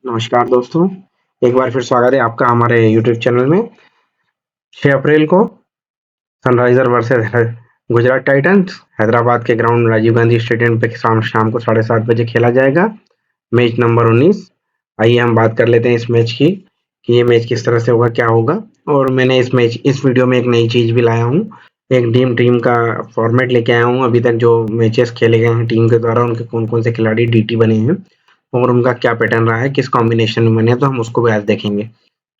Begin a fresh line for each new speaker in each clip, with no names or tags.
नमस्कार दोस्तों, एक बार फिर स्वागत है आपका हमारे यूट्यूब चैनल में। 6 अप्रैल को Sunriser versus Gujarat Titans Hyderabad के ग्राउंड राजीव गांधी स्टेडियम पे शाम शाम को 7:30 बजे खेला जाएगा। Match number 19। आइए हम बात कर लेते हैं इस मैच की कि ये मैच किस तरह से होगा, क्या होगा। और मैंने इस वीडियो में एक नई चीज़ भी लाया हूँ, एक टीम का फॉर्मेट लेके आया हूँ। अभी तक जो मैचेस खेले गए हैं टीम के द्वारा, उनके कौन-कौन से खिलाड़ी डीटी बने हैं और उनका क्या पैटर्न रहा है, किस कॉम्बिनेशन में बने हैं, तो हम उसको भी आज देखेंगे।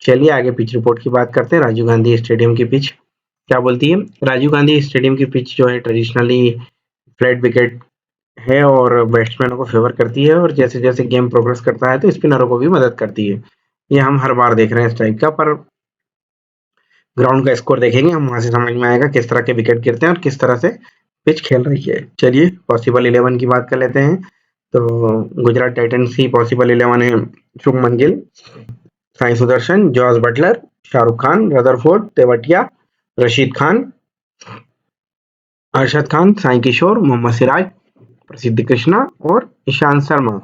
चलिए आगे पिच रिपोर्ट की बात करते हैं। राजीव गांधी स्टेडियम की पिच क्या बोलती है? राजीव गांधी स्टेडियम की पिच जो है ट्रेडिशनली फ्लैट विकेट है और बैट्समैनों को फेवर करती है, और जैसे-जैसे गेम प्रोग्रेस करता है तो स्पिनरों को भी मदद करती है। ये हम हर बार देख रहे हैं इस टाइप का, पर ग्राउंड का स्कोर देखेंगे हम, वहां से समझ में आएगा किस तरह के विकेट गिरते हैं और किस तरह से पिच खेल रही है। चलिए पॉसिबल 11 की बात कर लेते हैं। तो गुजरात टाइटंस की पॉसिबल 11 है: Shubman Gill, Sai Sudharsan, Jos Buttler, Shahrukh Khan, Rutherford, Tewatia, Rashid Khan, Arshad Khan, Sai Kishore, Mohammed Siraj, Prasidh Krishna और ईशांत शर्मा।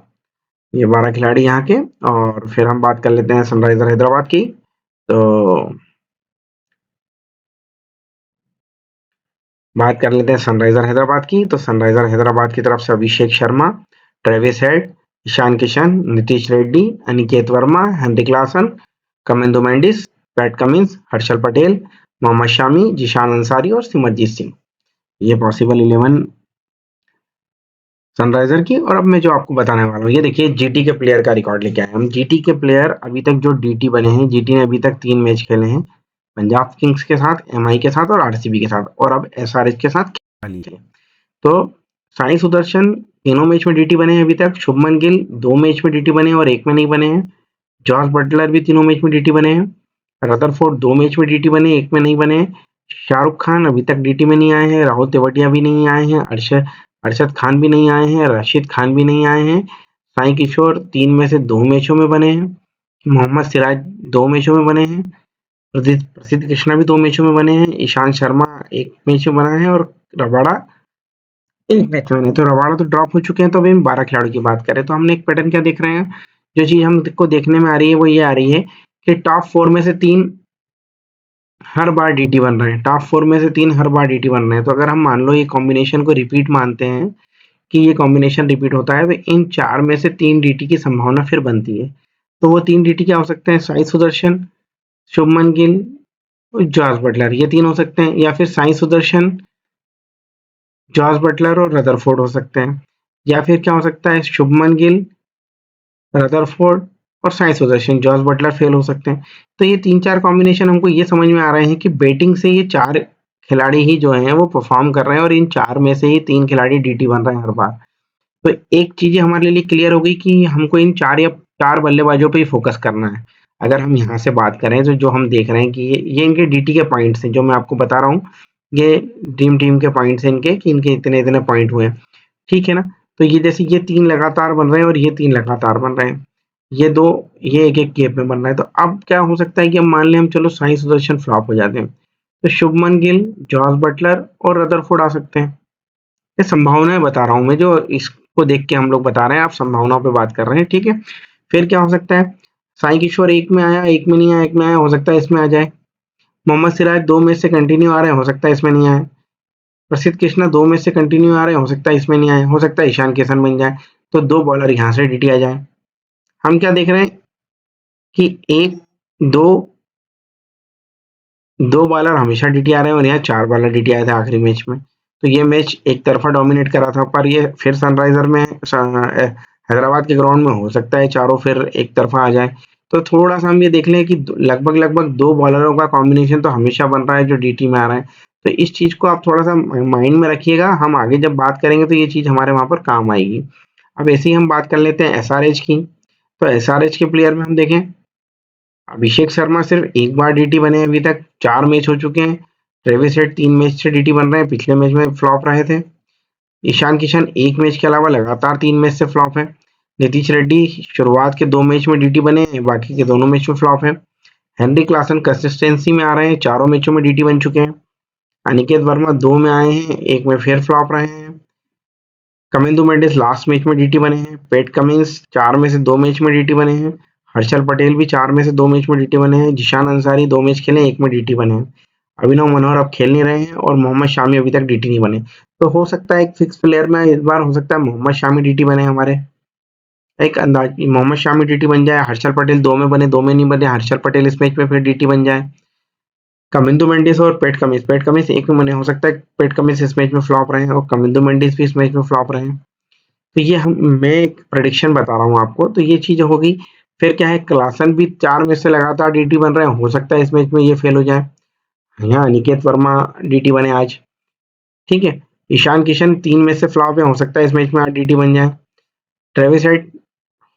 ये 12 खिलाड़ी यहाँ के। और फिर हम बात कर लेते हैं सनराइजर हैदराबाद की। तो बात कर लेते हैं सनराइजर हैदराबाद की। तो सनराइजर हैदराबाद की तरफ से Abhishek Sharma, Travis Head, Ishan Kishan, Nitish Reddy, Aniket Verma, Heinrich Klaasen, Kamindu Mendis, Pat Cummins, Harshal Patel, Mohammed Shami, Zeeshan Ansari और सिमरजीत सिंह। ये पॉसिबल 11 सनराइजर की। और अब मैं जो आपको बताने वाला हूँ, ये देखिए जीटी के प्लेयर का रिकॉर्ड लेके आए हम। जीटी के प्लेयर अभी तक जो डीटी बने हैं, जीटी ने अभी तक 3 मैच खेले हैं, पंजाब किंग्स के साथ, एमआई के साथ और आरसीबी के साथ, और अब एसआरएच के साथ खेल रही है। तो साई सुदर्शन तीनों मैच में डीटी बने हैं अभी तक। शुभमन गिल 2 मैच में डीटी बने हैं और 1 में नहीं बने हैं। जॉस बटलर भी तीनों मैच में डीटी बने हैं। रदरफोर्ड 2 मैच में डीटी बने, 1 में नहीं बने हैं। शाहरुख खान अभी तक डीटी में नहीं आए हैं। राहुल तेवतिया भी नहीं आए हैं। अरशद खान भी नहीं आए हैं। रशीद खान भी नहीं आए हैं। साई किशोर 3 में से 2 मैचों में बने हैं। मोहम्मद सिराज 2 मैचों में बने हैं। प्रसिद्ध कृष्णा भी 2 मैचों में बने हैं। ईशांत शर्मा 1 मैच में बना है और रबाड़ा 1 मैच में बने। तो रबाड़ा तो ड्रॉप हो चुके हैं। तो अभी हम 12 खिलाड़ियों की बात करें तो हमने एक पैटर्न क्या देख रहे हैं, जो चीज हमको देखने में आ रही है वो ये आ रही है कि टॉप 4 में से 3 हर बार डीटी बन रहे हैं। टॉप 4 में से 3 हर बार डीटी बन रहे हैं। तो अगर हम मान लो ये कॉम्बिनेशन को रिपीट मानते हैं कि ये कॉम्बिनेशन रिपीट होता है, तो इन 4 में से 3 डीटी की संभावना फिर बनती है। तो वो 3 डीटी क्या हो सकते हैं? साई सुदर्शन, शुभमन गिल, जॉस बटलर, ये 3 हो सकते हैं। या फिर साई सुदर्शन, जॉस बटलर और रदरफोर्ड हो सकते हैं। या फिर क्या हो सकता है? शुभमन गिल, रदरफोर्ड और Sai Sudharsan, Jos Buttler fail हो सकते हैं। तो ये 3-4 कॉम्बिनेशन हमको ये समझ में आ रहे हैं कि बैटिंग से ये 4 खिलाड़ी ही जो हैं वो परफॉर्म कर रहे हैं, और इन 4 में से ही 3 खिलाड़ी डीटी बन रहे हैं हर बार। तो एक चीज़ हमारे लिए क्लियर हो गई कि हमको इन 4 बल्लेबाजों पे ही फोकस करना है। अगर हम यहाँ से बात करें तो जो हम देख रहे हैं कि ये इनके डीटी के पॉइंट्स हैं, जो मैं आपको बता रहा हूँ। ये ड्रीम टीम के पॉइंट्स हैं इनके, कि इनके इतने-इतने पॉइंट हुए हैं। ठीक है ना? तो ये जैसे ये 3 लगातार बन रहे हैं और ये 3 लगातार बन रहे हैं। ये 2 ये एक-एक गेप में बन रहा है। तो अब क्या हो सकता है कि अब मान लें हम, चलो साई सुदर्शन फ्लॉप हो जाते हैं, तो शुभमन गिल, जॉस बटलर और रदरफोर्ड आ सकते हैं। ये संभावनाएं बता रहा हूँ मैं, जो इसको देख के हम लोग बता रहे हैं, आप संभावनाओं पे बात कर रहे हैं। ठीक है। फिर क्या हो सकता है? साई किशोर 1 में आया, 1 में नहीं आया, 1 में आया, हो सकता है इसमें आ जाए। मोहम्मद सिराज 2 मैच से कंटिन्यू आ रहे हैं, हो सकता है इसमें नहीं आए। प्रसिद्ध कृष्णा 2 मैच से कंटिन्यू आ रहे हैं, हो सकता है इसमें नहीं आए। हो सकता है ईशान किशन बन जाए। तो 2 बॉलर यहाँ से डीटी आ जाए। हम क्या देख रहे हैं कि 1, 2 2 बॉलर हमेशा डीटी आ रहे हैं और यहाँ 4 बॉलर डीटी आए थे आखिरी मैच में। तो ये मैच एक तरफा डोमिनेट करा था, पर ये फिर सनराइजर में हैदराबाद के ग्राउंड में हो सकता है चारों फिर एक तरफा आ जाए। तो थोड़ा सा हम ये देख लें कि लगभग 2 बॉलरों का कॉम्बिनेशन तो हमेशा बन रहा है जो डीटी में आ रहा है। तो इस चीज को आप थोड़ा सा माइंड में रखिएगा, हम आगे जब बात करेंगे तो ये चीज हमारे वहां पर काम आएगी। अब ऐसे ही हम बात कर लेते हैं एसआरएच की। तो एसआरएच के प्लेयर में हम देखें, अभिषेक शर्मा सिर्फ एक बार डीटी बने हैं अभी तक, 4 मैच हो चुके हैं। ट्रेविस हेड 3 मैच से डीटी बन रहे हैं, पिछले मैच में फ्लॉप रहे थे। ईशान किशन 1 मैच के अलावा लगातार 3 मैच से फ्लॉप है। नीतीश रेड्डी शुरुआत के 2 मैच में डीटी बने हैं, बाकी के दोनों मैच में फ्लॉप है। हेनरी क्लासन कंसिस्टेंसी में आ रहे हैं, चारों मैचों में डीटी बन चुके हैं। अनिकेत वर्मा 2 में आए हैं, 1 में फिर फ्लॉप रहे हैं। कमिंदु मेंडिस लास्ट मैच में डीटी बने हैं। पैट कमिंस 4 में से 2 मैच में डीटी बने हैं। हर्षल पटेल भी 4 में से 2 मैच में डीटी बने हैं। जिशान अंसारी 2 मैच खेले, 1 में डीटी बने हैं। अभिनव मनोहर अब खेल नहीं रहे हैं और मोहम्मद शामी अभी तक डीटी नहीं बने। तो हो सकता है एक फिक्स प्लेयर में इस बार हो सकता है मोहम्मद शामी डीटी बने हमारे। एक अंदाज मोहम्मद शामी डीटी बन जाए, हर्षल पटेल 2 में बने, 2 में नहीं बने, हर्षल पटेल इस मैच में फिर डीटी बन जाए। कमिंदु मेंडिस और पैट कमिंस 1 में बने, हो सकता है पैट कमिंस इस मैच में फ्लॉप रहे और कमिंदु मेंडिस भी इस मैच में फ्लॉप रहे। तो ये मैं एक प्रेडिक्शन बता रहा हूँ आपको, तो ये चीज होगी। फिर क्या है, क्लासन भी 4 मैच से लगातार डीटी बन रहे हैं, हो सकता है इस मैच में ये फेल हो जाए। यहाँ अनिकेत वर्मा डीटी बने आज, ठीक है। ईशान किशन 3 मैच से फ्लॉप है, हो सकता है इस मैच में आज डीटी बन जाए। ट्रेविस हेड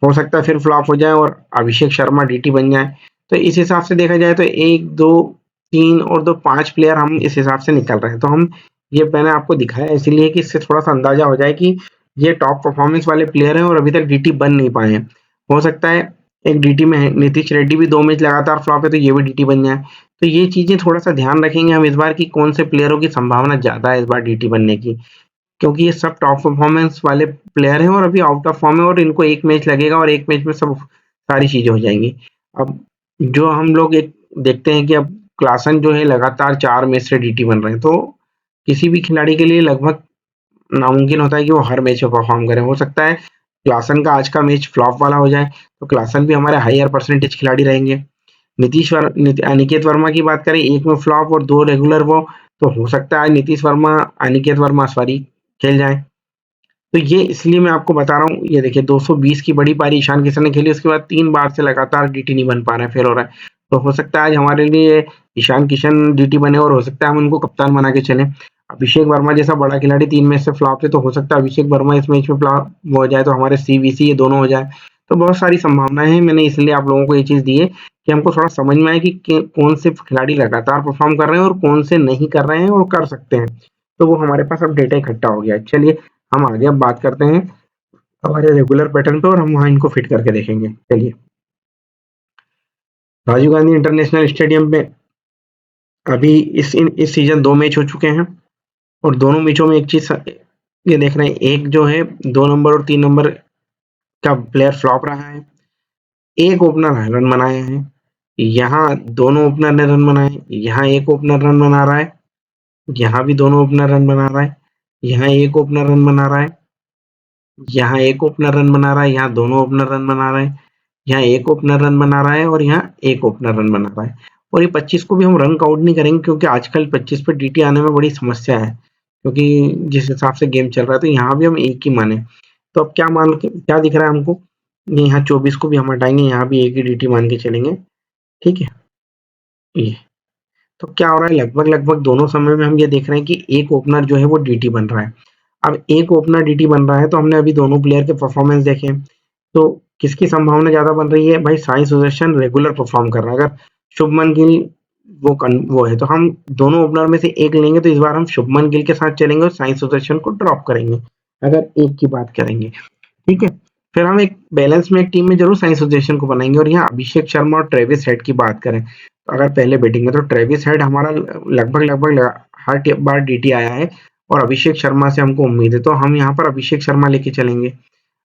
हो सकता है फिर फ्लॉप हो जाए और अभिषेक शर्मा डीटी बन जाए। तो इस हिसाब से देखा जाए तो 1 2 3 और 2 5 प्लेयर हम इस हिसाब से निकल रहे हैं। तो हम ये मैंने आपको दिखाया इसलिए कि इससे थोड़ा सा अंदाजा हो जाए कि ये टॉप परफॉर्मेंस वाले प्लेयर हैं और अभी तक डीटी बन नहीं पाए हैं। हो सकता है एक डीटी में नीतीश रेड्डी भी 2 मैच लगातार फ्लॉप है, तो ये भी डीटी बन जाए। तो ये चीजें थोड़ा सा ध्यान रखेंगे हम इस बार की कौन से प्लेयरों की संभावना ज्यादा है इस बार डीटी बनने की, क्योंकि ये सब टॉप परफॉर्मेंस वाले प्लेयर हैं और अभी आउट ऑफ फॉर्म है और इनको एक मैच लगेगा और एक मैच में सब सारी चीजें हो जाएंगी। अब जो हम लोग एक देखते हैं कि अब क्लासन जो है लगातार 4 मैच से डीटी बन रहे हैं, तो किसी भी खिलाड़ी के लिए लगभग नामुमकिन होता है कि वो हर मैच में परफॉर्म करे। हो सकता है क्लासन का आज का मैच फ्लॉप वाला हो जाए, तो क्लासन भी हमारे हायर परसेंटेज खिलाड़ी रहेंगे। अनिकेत वर्मा की बात करें, 1 में फ्लॉप और 2 रेगुलर वो, तो हो सकता है अनिकेत वर्मा सॉरी खेल जाए। तो ये इसलिए मैं आपको बता रहा हूँ, ये देखिए 220 की बड़ी पारी ईशान किशन ने खेली, उसके बाद 3 बार से लगातार डीटी नहीं बन पा रहे हैं, फेल हो रहा है। तो हो सकता है आज हमारे लिए ईशान किशन डीटी बने और हो सकता है हम उनको कप्तान बना के चले। अभिषेक वर्मा जैसा बड़ा खिलाड़ी 3 मैच से फ्लॉप थे, तो हो सकता है अभिषेक वर्मा इस मैच में फ्लॉप हो जाए, तो हमारे सीवीसी ये दोनों हो जाए। तो बहुत सारी संभावनाएं हैं, मैंने इसलिए आप लोगों को ये चीज दी है कि हमको थोड़ा समझ में आए कि कौन से खिलाड़ी लगातार परफॉर्म कर रहे हैं और कौन से नहीं कर रहे हैं और कर सकते हैं। तो वो हमारे पास अब डेटा इकट्ठा हो गया है। चलिए हम आगे अब बात करते हैं हमारे रेगुलर पैटर्न पे और हम वहाँ इनको फिट करके देखेंगे। चलिए, राजीव गांधी इंटरनेशनल स्टेडियम में अभी इस सीजन 2 मैच हो चुके हैं और दोनों मैचों में एक चीज ये देख रहे हैं, एक जो है 2 नंबर और 3 नंबर का प्लेयर फ्लॉप रहा है, एक ओपनर रन बनाया है। यहाँ दोनों ओपनर ने रन बनाए, यहाँ एक ओपनर रन बना रहा है, यहाँ भी दोनों ओपनर रन बना रहा है, यहाँ एक ओपनर रन बना रहा है, यहाँ एक ओपनर रन बना रहा है, यहाँ दोनों ओपनर रन बना रहे हैं, यहाँ एक ओपनर रन बना रहा है और यहाँ एक ओपनर रन बना रहा है। और ये 25 को भी हम रन काउंट नहीं करेंगे क्योंकि आजकल 25 पे डीटी आने में बड़ी समस्या है, क्योंकि जिस हिसाब से गेम चल रहा है तो यहाँ भी हम एक ही माने। तो अब क्या दिख रहा है हमको, यहाँ 24 को भी हम हटाएंगे, यहाँ भी एक ही डीटी मान के चलेंगे, ठीक है। ये तो क्या हो रहा है, लगभग लगभग दोनों समय में हम ये देख रहे हैं कि एक ओपनर जो है वो डीटी बन रहा है। अब एक ओपनर डीटी बन रहा है तो हमने अभी दोनों प्लेयर के परफॉर्मेंस देखे, तो किसकी संभावना ज्यादा बन रही है भाई, साई सुदर्शन रेगुलर परफॉर्म कर रहा है। अगर शुभमन गिल वो है तो हम दोनों ओपनर में से एक लेंगे, तो इस बार हम शुभमन गिल के साथ चलेंगे और साई सुदर्शन को ड्रॉप करेंगे अगर एक की बात करेंगे, ठीक है। फिर हम एक बैलेंस में एक टीम में जरूर साई सुदर्शन को बनाएंगे। और यहाँ अभिषेक शर्मा और ट्रेविस हेड की बात करें, तो अगर पहले बैटिंग में तो ट्रेविस हेड हमारा लगभग लगभग हर बार डीटी आया है और अभिषेक शर्मा से हमको उम्मीद है, तो हम यहाँ पर अभिषेक शर्मा लेके चलेंगे,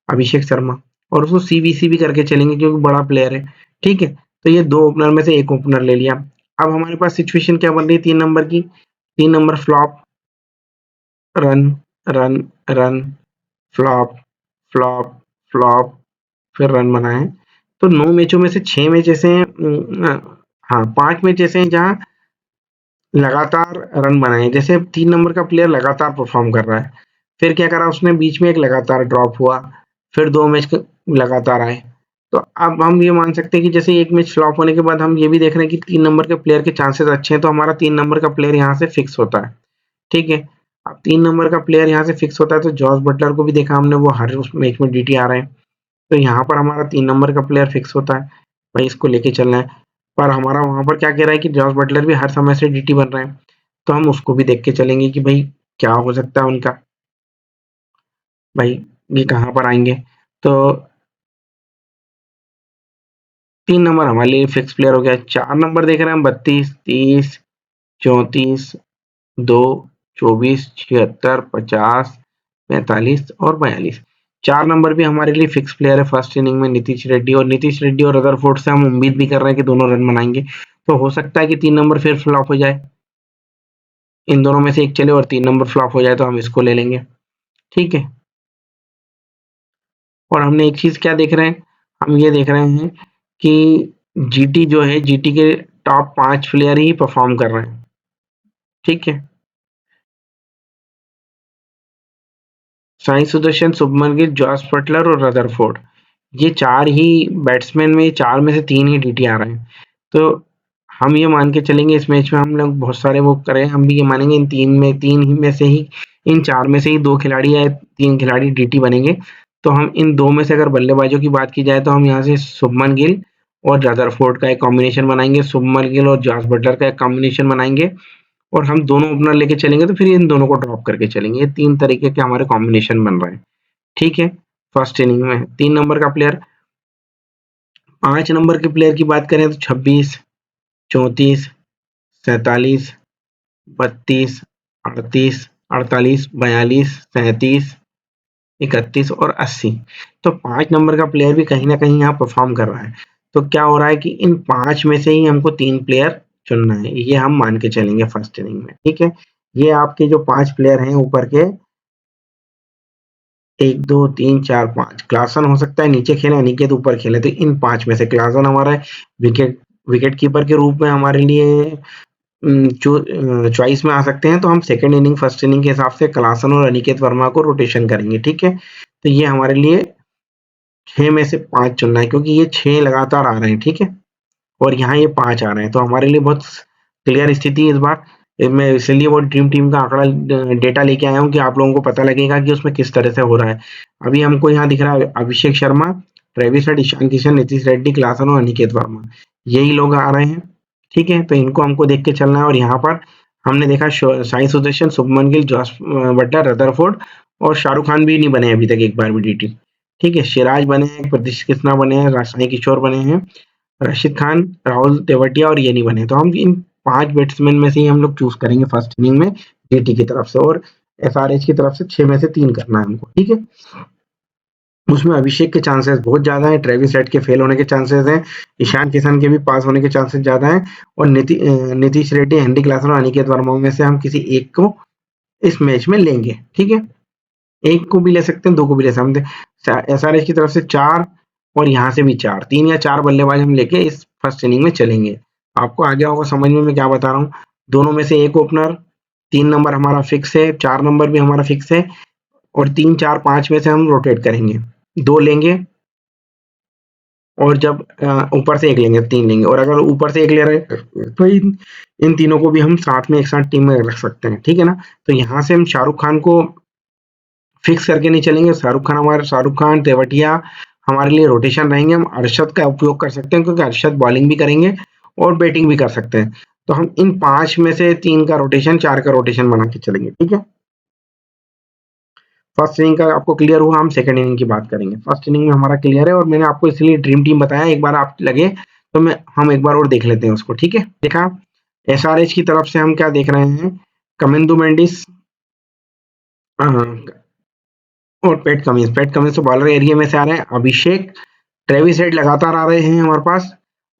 अभिषेक शर्मा, और उसको सीवीसी भी करके चलेंगे क्योंकि बड़ा प्लेयर है, ठीक है। तो ये 2 ओपनर में से एक ओपनर ले लिया। अब हमारे पास सिचुएशन क्या बन रही है 3 नंबर की, 3 number flop, run run run, flop flop flop, फिर रन बनाए। तो 9 मैचों में से 6 मैच ऐसे हैं, हाँ 5 मैच ऐसे हैं जहाँ लगातार रन बनाए, जैसे 3 नंबर का प्लेयर लगातार परफॉर्म कर रहा है, फिर क्या करा उसने, बीच में एक लगातार ड्रॉप हुआ, फिर 2 मैच लगातार आए। तो अब हम ये मान सकते हैं कि जैसे एक मैच फ्लॉप होने के बाद हम ये भी देख रहे हैं कि 3 नंबर के प्लेयर के चांसेस अच्छे हैं, तो हमारा 3 नंबर का प्लेयर यहाँ से फिक्स होता है, ठीक है। अब 3 नंबर का प्लेयर यहाँ से फिक्स होता है, तो जॉस बटलर को भी देखा हमने, वो हर उस मैच में डीटी आ रहे हैं, तो यहाँ पर हमारा 3 नंबर का प्लेयर फिक्स होता है, भाई इसको लेके चलना है। पर हमारा वहां पर क्या कह रहा है कि जॉस बटलर भी हर समय से डीटी बन रहे हैं, तो हम उसको भी देख के चलेंगे कि भाई क्या हो सकता है उनका, भाई ये कहाँ पर आएंगे। तो 3 नंबर हमारे लिए फिक्स प्लेयर हो गया। 4 नंबर देख रहे हैं हम, 32 30 34 2 24 76 50 45 और 42। 4 नंबर भी हमारे लिए फिक्स प्लेयर है फर्स्ट इनिंग में नीतीश रेड्डी, और नीतीश रेड्डी और रदरफोर्ड से हम उम्मीद भी कर रहे हैं कि दोनों रन बनाएंगे। तो हो सकता है कि 3 नंबर फिर फ्लॉप हो जाए, इन दोनों में से एक चले और 3 नंबर फ्लॉप हो जाए तो हम इसको ले लेंगे, ठीक है। और हमने एक चीज क्या देख रहे हैं, हम ये देख रहे हैं कि जीटी जो है, जीटी के टॉप 5 प्लेयर ही परफॉर्म कर रहे हैं, ठीक है। साई सुदर्शन, शुभमन गिल, जॉस बटलर और रदरफोर्ड, ये 4 ही बैट्समैन में, 4 में से 3 ही डीटी आ रहे हैं। तो हम ये मान के चलेंगे इस मैच में, हम लोग बहुत सारे वो करें, हम भी ये मानेंगे इन 3 ही में से ही, इन 4 में से ही 2 खिलाड़ी या 3 खिलाड़ी डीटी बनेंगे। तो हम इन 2 में से अगर बल्लेबाजों की बात की जाए तो हम यहाँ से शुभमन गिल और रदरफोर्ड का एक कॉम्बिनेशन बनाएंगे, शुभमन गिल और जॉस बटलर का एक कॉम्बिनेशन बनाएंगे, और हम दोनों ओपनर लेके चलेंगे, तो फिर इन दोनों को ड्रॉप करके चलेंगे। ये 3 तरीके के हमारे कॉम्बिनेशन बन रहे हैं, ठीक है। फर्स्ट इनिंग में 3 नंबर का प्लेयर। 5 नंबर के प्लेयर की बात करें तो 26, 34, 47, 32, 38, 48, 42, 37, 31 और 80। तो 5 नंबर का प्लेयर भी कहीं ना कहीं यहाँ परफॉर्म कर रहा है। तो क्या हो रहा है कि इन 5 में से ही हमको 3 प्लेयर चुनना है, ये हम मान के चलेंगे फर्स्ट इनिंग में, ठीक है। ये आपके जो 5 प्लेयर हैं ऊपर के, 1, 2, 3, 4, 5, क्लासन हो सकता है नीचे खेले, अनिकेत ऊपर खेले, तो इन 5 में से क्लासन हमारा विकेट विकेट कीपर के रूप में हमारे लिए चॉइस में आ सकते हैं। तो हम सेकंड इनिंग फर्स्ट इनिंग के हिसाब से क्लासन और अनिकेत वर्मा को रोटेशन करेंगे, ठीक है। तो ये हमारे लिए 6 में से 5 चुनना है, क्योंकि ये 6 लगातार आ रहे हैं, ठीक है, और यहाँ ये 5 आ रहे हैं, तो हमारे लिए बहुत क्लियर स्थिति है इस बार। मैं इसलिए वो ड्रीम टीम का आंकड़ा डेटा लेके आया हूँ कि आप लोगों को पता लगेगा कि उसमें किस तरह से हो रहा है। अभी हमको यहाँ दिख रहा है Abhishek Sharma, Travis Head, Ishan Kishan, Nitish Reddy, Klaasen और अनिकेत वर्मा, यही लोग आ रहे हैं, ठीक है। तो इनको हमको देख के चलना है, और यहाँ पर हमने देखा Sai Sudharsan, Shubman Gill, Jos Buttler, Rutherford और शाहरुख खान भी नहीं बने अभी तक एक बार भी डीटी, ठीक है। सिराज बने हैं, प्रतीश कृष्णा बने हैं, साई किशोर बने हैं, रशीद खान, राहुल तेवतिया और ये नहीं बने। तो हम इन 5 बैट्समैन में से ही हम लोग चूज करेंगे फर्स्ट इनिंग में जीटी की तरफ से, और एसआरएच की तरफ से 6 में से 3 करना है हमको, ठीक है। उसमें अभिषेक के चांसेस बहुत ज्यादा हैं, ट्रेविस हेड के फेल होने के चांसेस हैं, ईशान किशन के भी पास होने के चांसेस ज्यादा हैं, और नीतीश रेड्डी, हेनरी क्लासन और अनिकेत वर्मा में से हम किसी एक को इस मैच में लेंगे, ठीक है। एक को भी ले सकते हैं, 2 को भी ले सकते हैं। एसआरएच की तरफ से 4 और यहाँ से भी 4, 3 या 4 बल्लेबाज हम लेके इस फर्स्ट इनिंग में चलेंगे। आपको आ गया होगा समझ में मैं क्या बता रहा हूँ। दोनों में से एक ओपनर, 3 नंबर हमारा फिक्स है, 4 नंबर भी हमारा फिक्स है, और 3, 4, 5 में से हम रोटेट करेंगे, 2 लेंगे, और जब ऊपर से एक लेंगे, 3 लेंगे, और अगर ऊपर से एक ले रहे हैं तो इन तीनों को भी हम साथ में एक साथ टीम में रख सकते हैं, ठीक है ना। तो यहाँ से हम शाहरुख खान को फिक्स करके नहीं चलेंगे, शाहरुख खान, तेवतिया हमारे लिए रोटेशन रहेंगे। हम अरशद का उपयोग कर सकते हैं, क्योंकि अरशद बॉलिंग भी करेंगे और बैटिंग भी कर सकते हैं। तो हम इन 5 में से 3 का रोटेशन, 4 का रोटेशन बना के चलेंगे, ठीक है। फर्स्ट इनिंग का आपको क्लियर हुआ, हम सेकंड इनिंग की बात करेंगे। फर्स्ट इनिंग में हमारा क्लियर है, और मैंने आपको इसलिए ड्रीम टीम बताया, एक बार आप लगे तो हम एक बार और देख लेते हैं उसको, ठीक है। देखा, एसआरएच की तरफ से हम क्या देख रहे हैं, कमिंदु मेंडिस और पेट कमिंस तो बॉलर एरिया में से आ रहे हैं। अभिषेक, ट्रेविस हेड लगातार आ रहे हैं हमारे पास,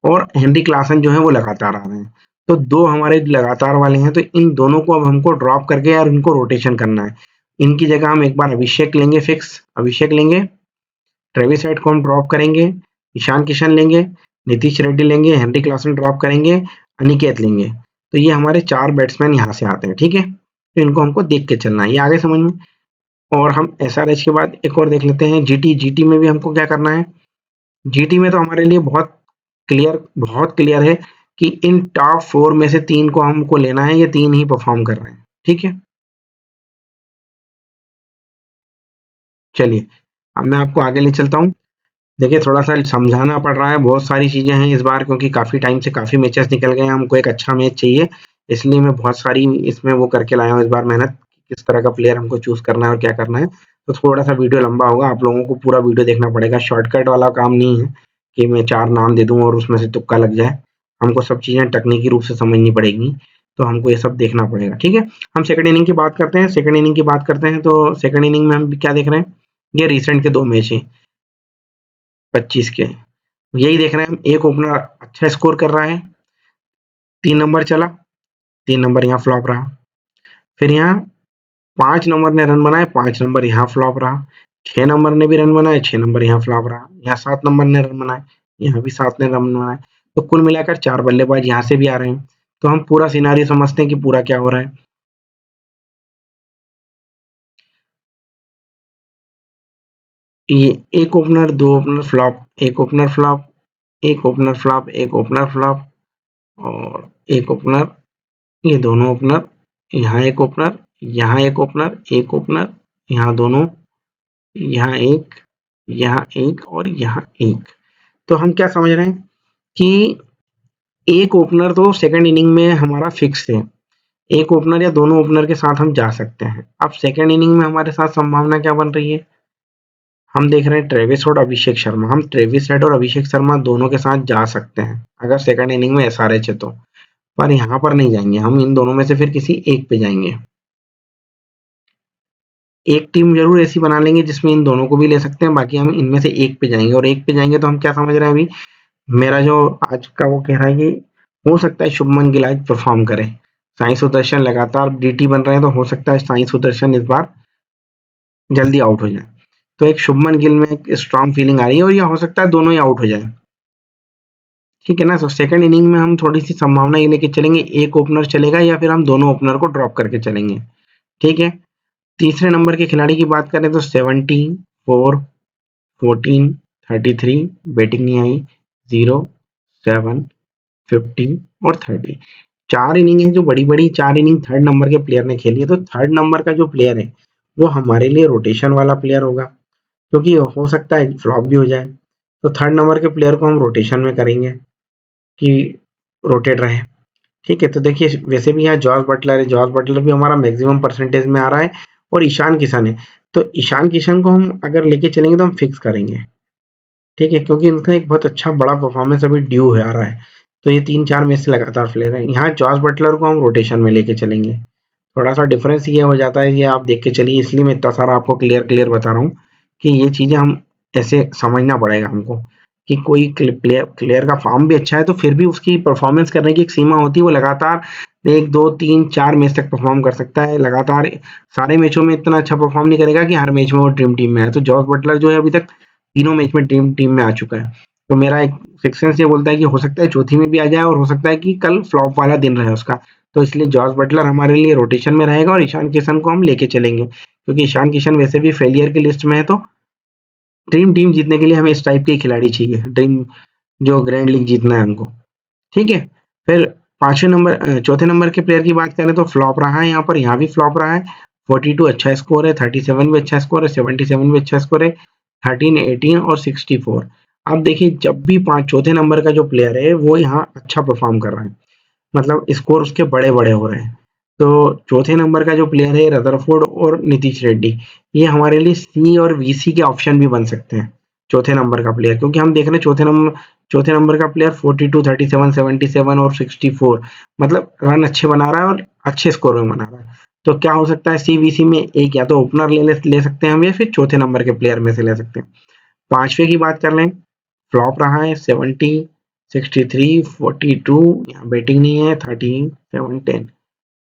और हेनरी क्लासन जो है वो लगातार आ रहे हैं। तो 2 हमारे लगातार वाले हैं, तो इन दोनों को अब हमको ड्रॉप करके यार इनको रोटेशन करना है। इनकी जगह हम एक बार अभिषेक लेंगे, फिक्स अभिषेक लेंगे, ट्रेविस हेड को हम ड्रॉप करेंगे, ईशान किशन लेंगे, नीतीश रेड्डी लेंगे, हेनरी क्लासन ड्रॉप करेंगे, अनिकेत लेंगे। तो ये हमारे 4 बैट्समैन यहाँ से आते हैं, ठीक है। तो इनको हमको देख के चलना है, ये आगे समझ में। और हम एसआरएच के बाद एक और देख लेते हैं जीटी। जीटी में भी हमको क्या करना है, जीटी में तो हमारे लिए बहुत क्लियर है कि इन टॉप 4 में से 3 को हमको लेना है, ये 3 ही परफॉर्म कर रहे हैं, ठीक है। चलिए, अब मैं आपको आगे ले चलता हूँ। देखिए, थोड़ा सा समझाना पड़ रहा है, बहुत सारी चीजें हैं इस बार, क्योंकि काफी टाइम से काफी मैचेस निकल गए हैं, हमको एक अच्छा मैच चाहिए, इसलिए मैं बहुत सारी इसमें वो करके लाया हूँ इस बार मेहनत, किस तरह का प्लेयर हमको चूज करना है और क्या करना है। तो थोड़ा सा वीडियो लंबा होगा, आप लोगों को पूरा वीडियो देखना पड़ेगा, शॉर्टकट वाला काम नहीं है कि मैं 4 नाम दे दूं और उसमें से तुक्का लग जाए। हमको सब चीजें तकनीकी रूप से समझनी पड़ेगी। तो हमको ये सब देखना पड़ेगा। ठीक है, हम सेकंड इनिंग की बात करते हैं। सेकंड इनिंग की बात करते हैं तो सेकंड इनिंग में हम क्या देख रहे हैं, ये रिसेंट के 2 मैच हैं 25 के, यही देख रहे हैं हम। एक ओपनर अच्छा स्कोर कर रहा है, 3 नंबर चला, 3 नंबर यहाँ फ्लॉप रहा। फिर यहाँ 5 नंबर ने रन बनाए, 5 नंबर यहाँ फ्लॉप रहा। 6 नंबर ने भी रन बनाए, 6 नंबर यहाँ फ्लॉप रहा। यहाँ 7 नंबर ने रन बनाए, यहाँ भी 7 ने रन बनाए। तो कुल मिलाकर 4 बल्लेबाज यहाँ से भी आ रहे हैं। तो हम पूरा सिनारियो समझते हैं कि पूरा क्या हो रहा है। ये एक ओपनर, 2 ओपनर फ्लॉप, एक ओपनर फ्लॉप, एक ओपनर फ्लॉप, एक ओपनर फ्लॉप और एक ओपनर, ये दोनों ओपनर, यहाँ एक ओपनर, यहाँ एक ओपनर, एक ओपनर, यहाँ दोनों, यहाँ एक, यहाँ एक और यहाँ एक। तो हम क्या समझ रहे हैं कि एक ओपनर तो सेकंड इनिंग में हमारा फिक्स है। एक ओपनर या दोनों ओपनर के साथ हम जा सकते हैं। अब सेकंड इनिंग में हमारे साथ संभावना क्या बन रही है, हम देख रहे हैं ट्रेविस हेड और अभिषेक शर्मा। हम ट्रेविस हेड और अभिषेक शर्मा दोनों के साथ जा सकते हैं अगर सेकंड इनिंग में एसआरएच है तो, पर यहाँ पर नहीं जाएंगे हम। इन दोनों में से फिर किसी एक पे जाएंगे। एक टीम जरूर ऐसी बना लेंगे जिसमें इन दोनों को भी ले सकते हैं, बाकी हम इनमें से एक पे जाएंगे। और एक पे जाएंगे तो हम क्या समझ रहे हैं अभी, मेरा जो आज का वो कह रहा है कि हो सकता है शुभमन गिल आज परफॉर्म करे। साई सुदर्शन लगातार डीटी बन रहे हैं, तो हो सकता है साई सुदर्शन इस बार जल्दी आउट हो जाए। तो एक शुभमन गिल में एक स्ट्रांग फीलिंग आ रही है, और यह हो सकता है दोनों ही आउट हो जाए। ठीक है ना। तो सेकंड इनिंग में हम थोड़ी सी संभावना ये लेके चलेंगे, एक ओपनर चलेगा या फिर हम दोनों ओपनर को ड्रॉप करके चलेंगे। ठीक है। तीसरे नंबर के खिलाड़ी की बात करें तो 74, 14, 33, बैटिंग नहीं आई, 0, 7, 50 और 30। 4 इनिंग है जो बड़ी-बड़ी 4 इनिंग थर्ड नंबर के प्लेयर ने खेली है। तो थर्ड नंबर का जो प्लेयर है वो हमारे लिए रोटेशन वाला प्लेयर होगा, क्योंकि हो सकता है फ्लॉप भी हो जाए। तो थर्ड नंबर के प्लेयर को हम रोटेशन में करेंगे कि रोटेट रहे। ठीक है। तो देखिए वैसे भी यहाँ जॉस बटलर है, जॉस बटलर भी हमारा मैक्सिमम परसेंटेज में आ रहा है, और ईशान किशन है। तो ईशान किशन को हम अगर लेके चलेंगे तो हम फिक्स करेंगे। ठीक है, क्योंकि इनका एक बहुत अच्छा बड़ा परफॉर्मेंस अभी ड्यू है आ रहा है। तो ये 3-4 मैच से लगातार प्लेयर है। यहाँ जॉस बटलर को हम रोटेशन में लेके चलेंगे। थोड़ा सा डिफरेंस ये हो जाता है, ये आप देख के चलिए, इसलिए मैं इतना सारा आपको क्लियर क्लियर बता रहा हूँ कि ये चीजें हम ऐसे समझना पड़ेगा हमको कि कोई प्लेयर प्लेयर का फॉर्म भी अच्छा है तो फिर भी उसकी परफॉर्मेंस करने की एक सीमा होती है। वो लगातार 1, 2, 3, 4 मैच तक परफॉर्म कर सकता है। लगातार सारे मैचों में इतना अच्छा परफॉर्म नहीं करेगा कि हर मैच में वो ड्रीम टीम में है। तो जॉस बटलर जो है अभी तक तीनों मैच में ड्रीम टीम में आ चुका है। तो मेरा एक सिक्स सेंस ये बोलता है कि हो सकता है चौथी में भी आ जाए, और हो सकता है कि कल फ्लॉप वाला दिन रहे उसका। तो इसलिए जॉस बटलर हमारे लिए रोटेशन में रहेगा, और ईशान किशन को हम लेके चलेंगे, क्योंकि ईशान किशन वैसे भी फेलियर की लिस्ट में है। तो ड्रीम टीम जीतने के लिए हमें इस टाइप के खिलाड़ी चाहिए, ड्रीम जो ग्रैंड लीग जीतना है हमको। ठीक है। फिर चौथे नंबर के प्लेयर की बात करें तो फ्लॉप रहा है यहाँ पर, यहाँ भी फ्लॉप रहा है। 42 अच्छा स्कोर है, 37 भी अच्छा स्कोर है, 77 भी अच्छा स्कोर है, 13, 18 और 64। अब देखिए जब भी पांच चौथे नंबर का जो प्लेयर है वो यहाँ अच्छा परफॉर्म कर रहा है, मतलब स्कोर उसके बड़े बड़े हो रहे हैं। तो चौथे नंबर का जो प्लेयर है रदरफोर्ड और नीतीश रेड्डी, ये हमारे लिए सी और वीसी के ऑप्शन भी बन सकते हैं। चौथे नंबर का प्लेयर, क्योंकि हम देख रहे हैं चौथे नंबर का प्लेयर 42, 37, 77 और 64, मतलब रन अच्छे बना रहा है और अच्छे स्कोर में बना रहा है। तो क्या हो सकता है, सी वीसी में एक या तो ओपनर ले सकते हैं हम, या फिर चौथे नंबर के प्लेयर में से ले सकते हैं। पांचवे की बात कर लें, फ्लॉप रहा है 70, 63, 42, यहाँ बैटिंग नहीं है, 13, 7, 10,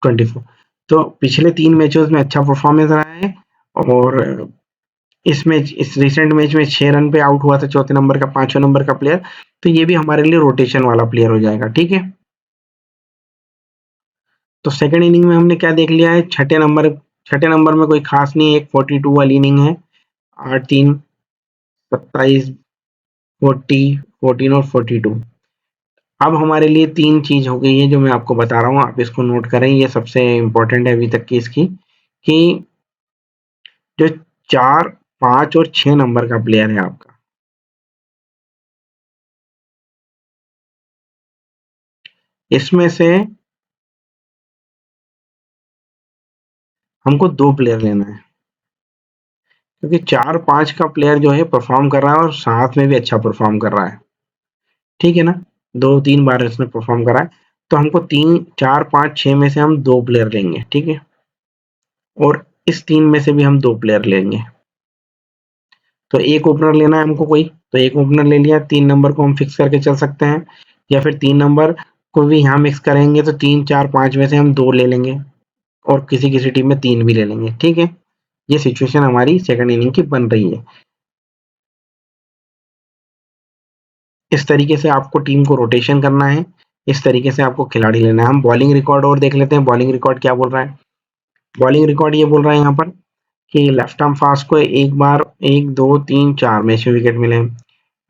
24। तो पिछले 3 मैचेस में अच्छा परफॉर्मेंस रहा है, और इस रिसेंट मैच में 6 रन पे आउट हुआ था चौथे नंबर का, 5वें नंबर का प्लेयर। तो ये भी हमारे लिए रोटेशन वाला प्लेयर हो जाएगा। ठीक है। तो सेकंड इनिंग में हमने क्या देख लिया है, छठे नंबर में कोई खास नहीं है, एक 42 वाली इनिंग है, 8, 3, 27, 40, 14 और 42। अब हमारे लिए 3 चीज हो गई है जो मैं आपको बता रहा हूँ, आप इसको नोट करें, ये सबसे इंपॉर्टेंट है अभी तक की इसकी, कि जो 4, 5 और 6 नंबर का प्लेयर है आपका, इसमें से हमको 2 प्लेयर लेना है, क्योंकि 4, 5 का प्लेयर जो है परफॉर्म कर रहा है, और साथ में भी अच्छा परफॉर्म कर रहा है। ठीक है ना, 2-3 बार इसने परफॉर्म करा है। तो हमको 3, 4, 5, 6 में से हम 2 प्लेयर लेंगे, ठीक है? और इस 3 में से भी हम 2 प्लेयर लेंगे। तो एक ओपनर लेना है हमको कोई, तो एक ओपनर ले लिया, 3 नंबर को हम फिक्स करके चल सकते हैं, या फिर 3 नंबर को भी यहाँ मिक्स करेंगे तो 3, 4, 5 में से हम 2 ले लेंगे और किसी-किसी टीम में 3 भी ले लेंगे, ठीक है? ये सिचुएशन हमारी सेकंड इनिंग की बन रही है। इस तरीके से आपको टीम को रोटेशन करना है, इस तरीके से आपको खिलाड़ी लेना है। हम बॉलिंग रिकॉर्ड और देख लेते हैं, बॉलिंग रिकॉर्ड क्या बोल रहा है? बॉलिंग रिकॉर्ड ये बोल रहा है यहाँ पर कि लेफ्ट आर्म फास्ट को एक बार 1, 2, 3, 4 मैच में विकेट मिले हैं।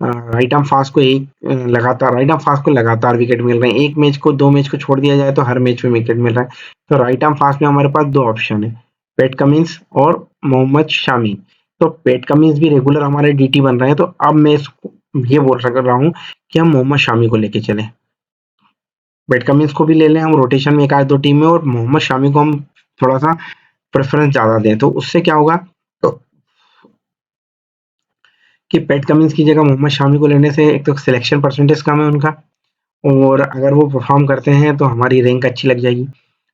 राइट आर्म फास्ट को राइट आर्म फास्ट को लगातार विकेट मिल रहे हैं। एक मैच को 2 मैच को छोड़ दिया जाए तो हर मैच में विकेट मिल रहा है। तो राइट आर्म फास्ट में हमारे पास 2 ऑप्शन है, पैट कमिंस और मोहम्मद शामी। तो पैट कमिंस भी रेगुलर हमारे डीटी बन रहे हैं, तो अब मैं इसको ये बोल रहा हूँ कि हम मोहम्मद शामी को लेके चलें। पैट कमिंस को भी ले लें हम रोटेशन में एक आध 2 टीम में, और मोहम्मद शामी को हम थोड़ा-सा प्रेफ़रेंस ज़्यादा दें। तो उससे क्या होगा तो कि पैट कमिंस की जगह मोहम्मद शामी को लेने से एक तो सिलेक्शन परसेंटेज कम है उनका, और अगर वो परफॉर्म करते हैं तो हमारी रैंक अच्छी लग जाएगी।